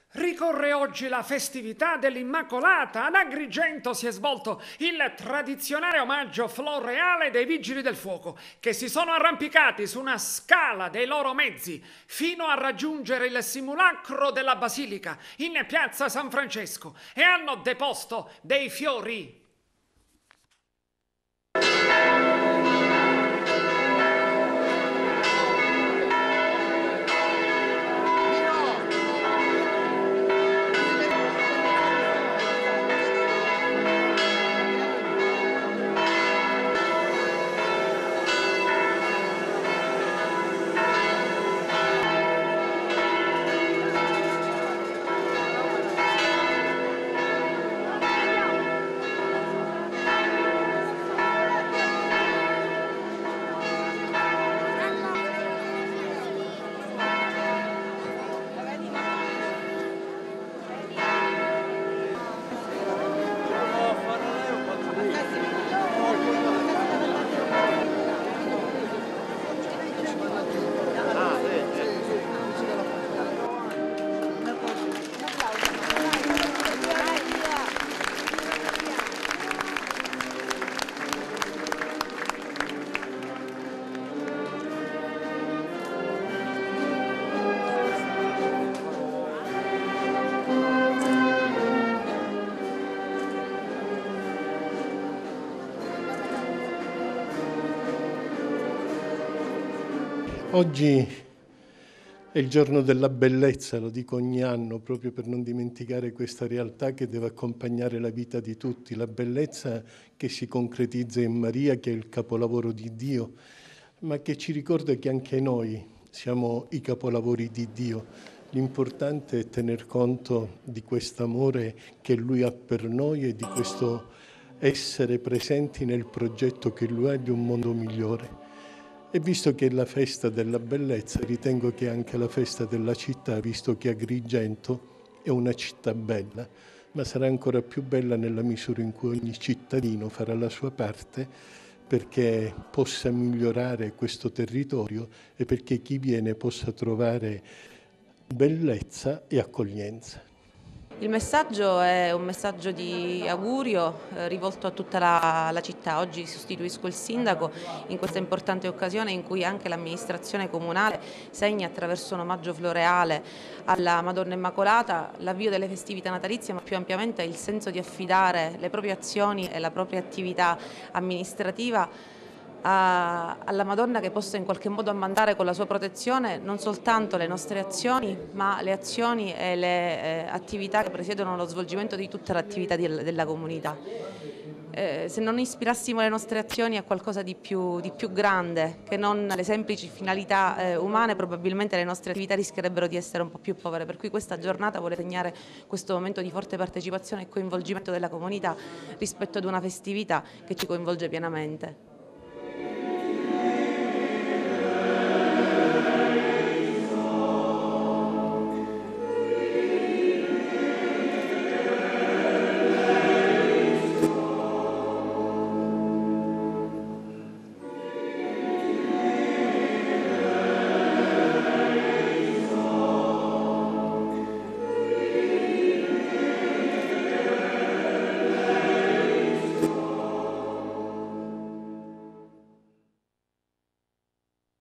Ricorre oggi la festività dell'Immacolata. Ad Agrigento si è svolto il tradizionale omaggio floreale dei Vigili del Fuoco, che si sono arrampicati su una scala dei loro mezzi fino a raggiungere il simulacro della Basilica in piazza San Francesco e hanno deposto dei fiori. Oggi è il giorno della bellezza, lo dico ogni anno, proprio per non dimenticare questa realtà che deve accompagnare la vita di tutti, la bellezza che si concretizza in Maria, che è il capolavoro di Dio, ma che ci ricorda che anche noi siamo i capolavori di Dio. L'importante è tener conto di questo amore che Lui ha per noi e di questo essere presenti nel progetto che Lui ha di un mondo migliore. E visto che è la festa della bellezza, ritengo che anche la festa della città, visto che Agrigento è una città bella, ma sarà ancora più bella nella misura in cui ogni cittadino farà la sua parte perché possa migliorare questo territorio e perché chi viene possa trovare bellezza e accoglienza. Il messaggio è un messaggio di augurio rivolto a tutta la città. Oggi sostituisco il sindaco in questa importante occasione in cui anche l'amministrazione comunale segna attraverso un omaggio floreale alla Madonna Immacolata l'avvio delle festività natalizie, ma più ampiamente il senso di affidare le proprie azioni e la propria attività amministrativa alla Madonna, che possa in qualche modo ammandare con la sua protezione non soltanto le nostre azioni, ma le azioni e le attività che presiedono lo svolgimento di tutta l'attività della comunità. Se non ispirassimo le nostre azioni a qualcosa di più grande che non alle semplici finalità umane, probabilmente le nostre attività rischierebbero di essere un po' più povere, per cui questa giornata vuole segnare questo momento di forte partecipazione e coinvolgimento della comunità rispetto ad una festività che ci coinvolge pienamente.